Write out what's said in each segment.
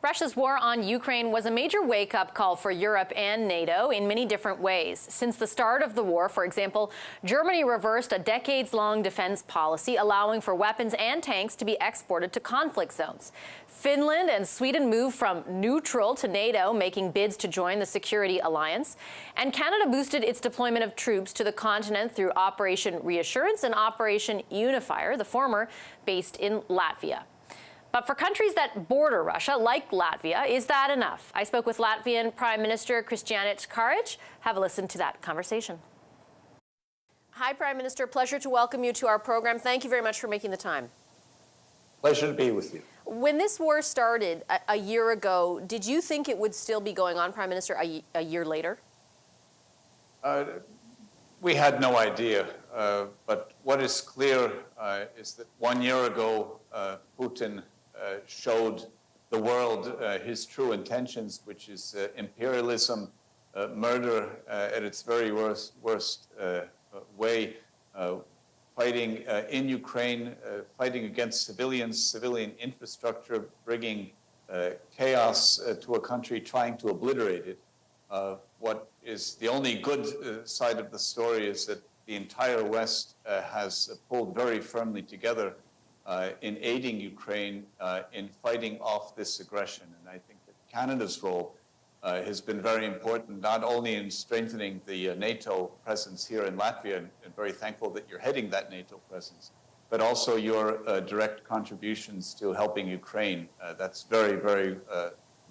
Russia's war on Ukraine was a major wake-up call for Europe and NATO in many different ways. Since the start of the war, for example, Germany reversed a decades-long defense policy allowing for weapons and tanks to be exported to conflict zones. Finland and Sweden moved from neutral to NATO, making bids to join the security alliance. And Canada boosted its deployment of troops to the continent through Operation Reassurance and Operation Unifier, the former based in Latvia. But for countries that border Russia, like Latvia, is that enough? I spoke with Latvian Prime Minister Krišjānis. Kariņš. Have a listen to that conversation. Hi, Prime Minister. Pleasure to welcome you to our program. Thank you very much for making the time. Pleasure to be with you. When this war started a year ago, did you think it would still be going on, Prime Minister, a year later? We had no idea. But what is clear is that 1 year ago, Putin showed the world his true intentions, which is imperialism, murder at its very worst way, fighting in Ukraine, fighting against civilians, civilian infrastructure, bringing chaos to a country, trying to obliterate it. What is the only good side of the story is that the entire West has pulled very firmly together in aiding Ukraine in fighting off this aggression. And I think that Canada's role has been very important, not only in strengthening the NATO presence here in Latvia, and very thankful that you're heading that NATO presence, but also your direct contributions to helping Ukraine. That's very, very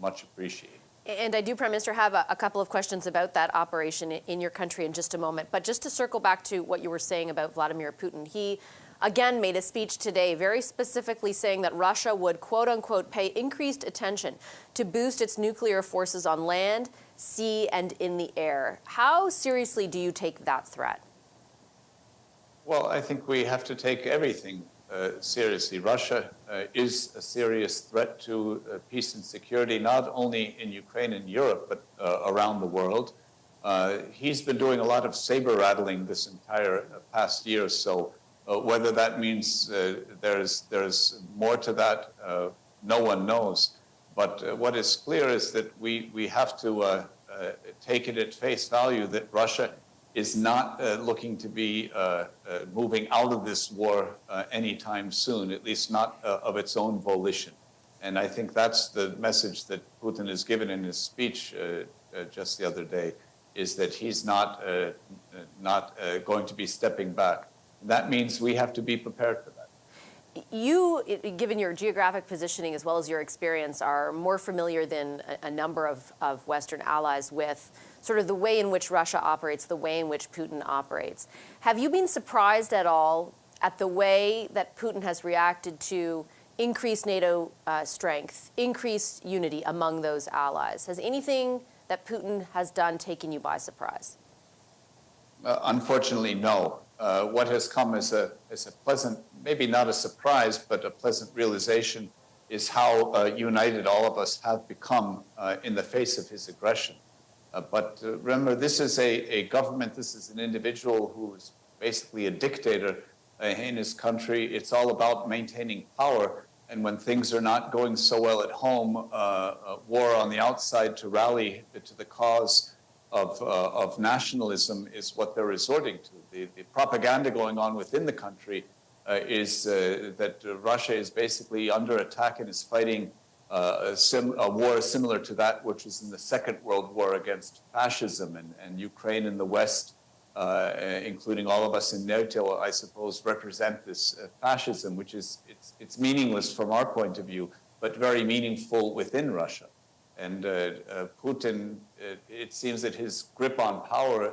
much appreciated. And I do, Prime Minister, have a couple of questions about that operation in your country in just a moment. But just to circle back to what you were saying about Vladimir Putin, he again made a speech today very specifically saying that Russia would, quote unquote, pay increased attention to boost its nuclear forces on land, sea, and in the air. How seriously do you take that threat? Well, I think we have to take everything seriously. Russia is a serious threat to peace and security, not only in Ukraine and Europe, but around the world. He's been doing a lot of saber rattling this entire past year or so. Whether that means there's more to that, no one knows. But what is clear is that we have to take it at face value that Russia is not looking to be moving out of this war anytime soon, at least not of its own volition. And I think that's the message that Putin has given in his speech just the other day, is that he's not going to be stepping back. That means we have to be prepared for that. You, given your geographic positioning as well as your experience, are more familiar than a number of Western allies with sort of the way in which Russia operates, the way in which Putin operates. Have you been surprised at all at the way that Putin has reacted to increased NATO strength, increased unity among those allies? Has anything that Putin has done taken you by surprise? Unfortunately, no. What has come as a pleasant, maybe not a surprise, but a pleasant realization is how united all of us have become in the face of his aggression. But remember, this is a government, this is an individual who is basically a dictator in his country. It's all about maintaining power. And when things are not going so well at home, war on the outside to rally to the cause of nationalism is what they're resorting to. The propaganda going on within the country is that Russia is basically under attack and is fighting a war similar to that which was in the Second World War against fascism, and Ukraine and the West, including all of us in NATO, I suppose, represent this fascism, which is it's meaningless from our point of view, but very meaningful within Russia. And Putin, it seems that his grip on power,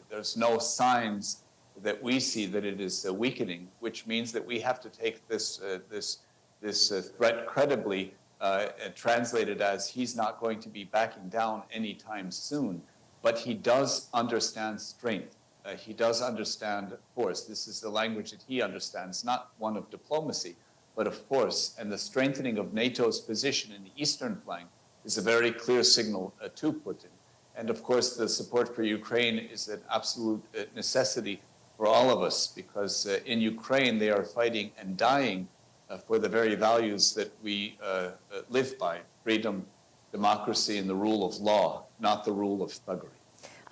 there's no signs that we see that it is weakening, which means that we have to take this threat credibly, translated as he's not going to be backing down anytime soon. But he does understand strength. He does understand force. This is the language that he understands, not one of diplomacy, but of force. And the strengthening of NATO's position in the eastern flank is a very clear signal to Putin. And of course, the support for Ukraine is an absolute necessity for all of us, because in Ukraine, they are fighting and dying for the very values that we live by. freedom, democracy, and the rule of law, not the rule of thuggery.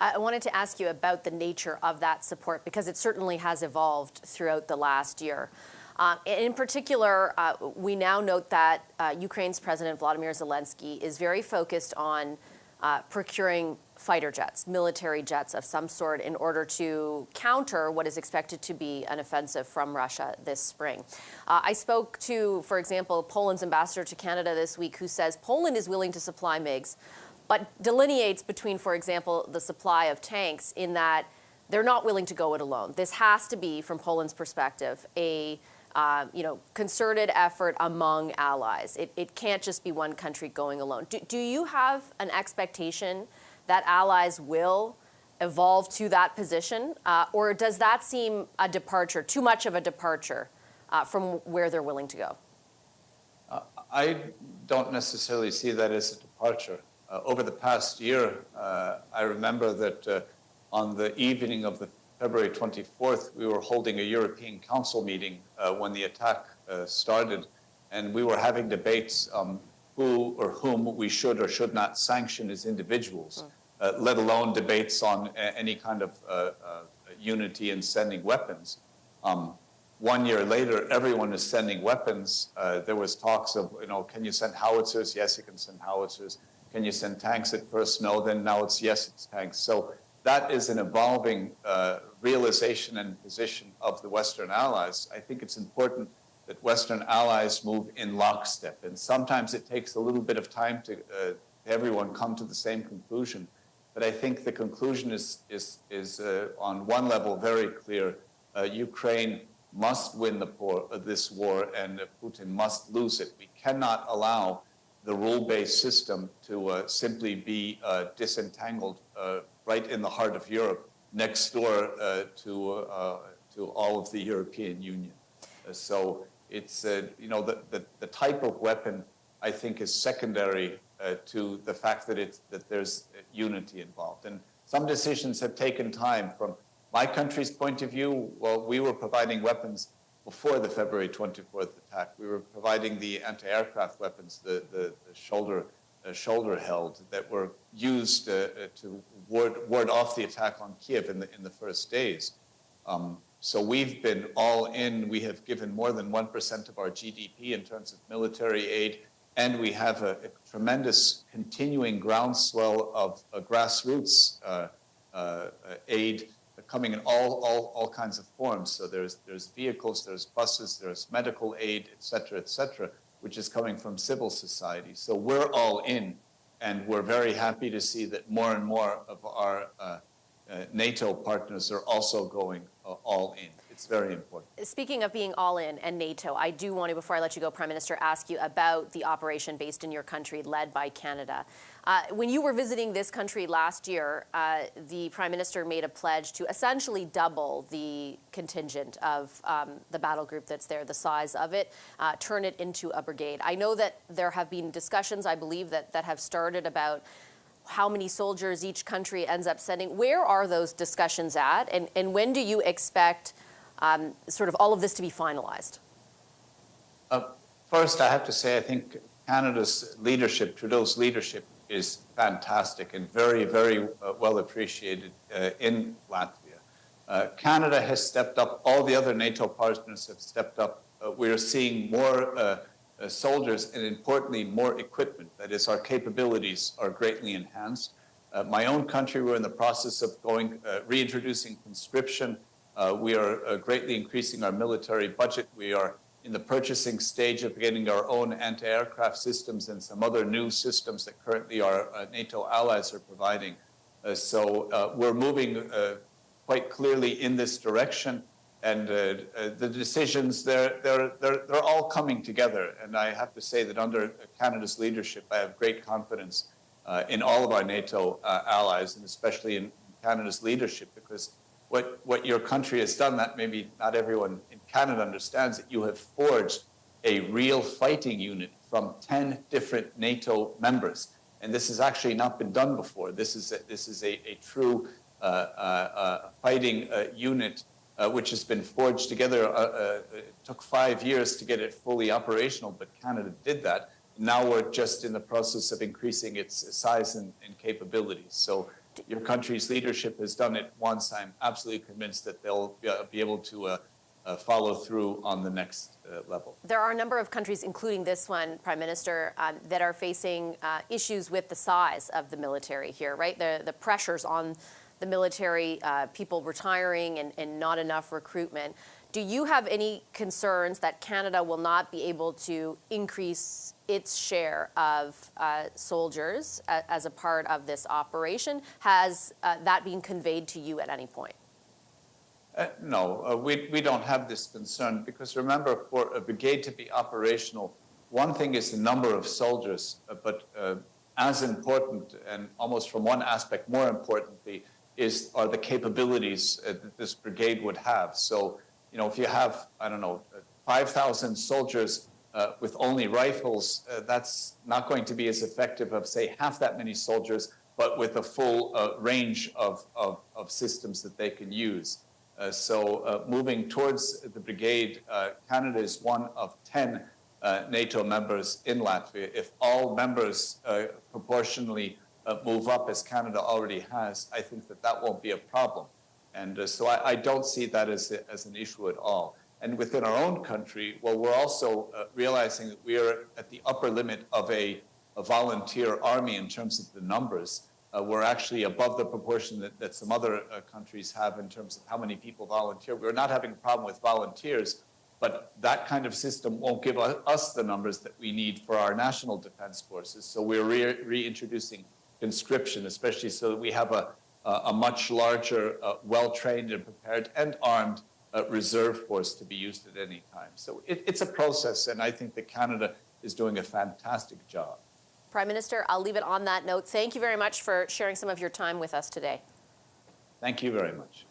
I wanted to ask you about the nature of that support, because it certainly has evolved throughout the last year. In particular, we now note that Ukraine's President Volodymyr Zelensky is very focused on procuring fighter jets, military jets of some sort, in order to counter what is expected to be an offensive from Russia this spring. I spoke to, for example, Poland's ambassador to Canada this week, who says Poland is willing to supply MiGs, but delineates between, for example, the supply of tanks in that they're not willing to go it alone. This has to be, from Poland's perspective, a concerted effort among allies. It can't just be one country going alone. Do you have an expectation that allies will evolve to that position, or does that seem a departure, too much of a departure from where they're willing to go? I don't necessarily see that as a departure. Over the past year, I remember that on the evening of the February 24th, we were holding a European Council meeting when the attack started, and we were having debates who or whom we should or should not sanction as individuals, let alone debates on any kind of unity in sending weapons. 1 year later, everyone is sending weapons. There was talks of, can you send howitzers? Yes, you can send howitzers. Can you send tanks at first? No, then now it's yes, it's tanks. So that is an evolving realization and position of the Western allies. I think it's important that Western allies move in lockstep. And sometimes it takes a little bit of time to everyone come to the same conclusion. But I think the conclusion is on one level very clear. Ukraine must win this war, and Putin must lose it. We cannot allow the rule-based system to simply be disentangled right in the heart of Europe, next door to all of the European Union. So it's, the type of weapon, I think, is secondary to the fact that there's unity involved. And some decisions have taken time. From my country's point of view, well, we were providing weapons before the February 24th attack. We were providing the anti-aircraft weapons, the shoulder-held, that were used to ward off the attack on Kiev in the first days. So we've been all in. We have given more than 1% of our GDP in terms of military aid, and we have a tremendous continuing groundswell of grassroots aid coming in all kinds of forms. So there's vehicles, there's buses, there's medical aid, et cetera, which is coming from civil society. So we're all in, and we're very happy to see that more and more of our NATO partners are also going all in. It's very important. Speaking of being all in and NATO, I do want to, before I let you go, Prime Minister, ask you about the operation based in your country led by Canada. When you were visiting this country last year, the Prime Minister made a pledge to essentially double the contingent of the battle group that's there, the size of it, turn it into a brigade. I know that there have been discussions, I believe, that have started about how many soldiers each country ends up sending. Where are those discussions at, and when do you expect sort of all of this to be finalized? First, I have to say, I think Canada's leadership, Trudeau's leadership, is fantastic and very, very well appreciated in Latvia. Canada has stepped up. All the other NATO partners have stepped up. We are seeing more soldiers and, importantly, more equipment. That is, our capabilities are greatly enhanced. My own country, we're in the process of reintroducing conscription. We are greatly increasing our military budget. We are in the purchasing stage of getting our own anti-aircraft systems and some other new systems that currently our NATO allies are providing. So we're moving quite clearly in this direction. And the decisions, they're all coming together. And I have to say that under Canada's leadership, I have great confidence in all of our NATO allies, and especially in Canada's leadership, because what your country has done, that maybe not everyone in Canada understands, that you have forged a real fighting unit from 10 different NATO members. And this has actually not been done before. This is a true fighting unit which has been forged together. It took 5 years to get it fully operational, but Canada did that. Now we're just in the process of increasing its size and capabilities. So your country's leadership has done it once. I'm absolutely convinced that they'll be able to follow through on the next level. There are a number of countries, including this one, Prime Minister, that are facing issues with the size of the military here, right? The pressures on the military, people retiring and not enough recruitment. Do you have any concerns that Canada will not be able to increase its share of soldiers as a part of this operation? Has that been conveyed to you at any point? No, we don't have this concern because remember, for a brigade to be operational, one thing is the number of soldiers, but as important and almost from one aspect more importantly are the capabilities that this brigade would have. So, you know, if you have, I don't know, 5,000 soldiers with only rifles, that's not going to be as effective of, say, half that many soldiers, but with a full range of systems that they can use. So moving towards the brigade, Canada is one of 10 NATO members in Latvia. If all members proportionally move up, as Canada already has, I think that won't be a problem. And so I don't see that as an issue at all. And within our own country, well, we're also realizing that we are at the upper limit of a volunteer army in terms of the numbers. We're actually above the proportion that some other countries have in terms of how many people volunteer. We're not having a problem with volunteers, but that kind of system won't give us the numbers that we need for our national defense forces. So we're reintroducing conscription, especially so that we have a much larger, well-trained and prepared and armed reserve force to be used at any time. So it's a process, and I think that Canada is doing a fantastic job. Prime Minister, I'll leave it on that note. Thank you very much for sharing some of your time with us today. Thank you very much.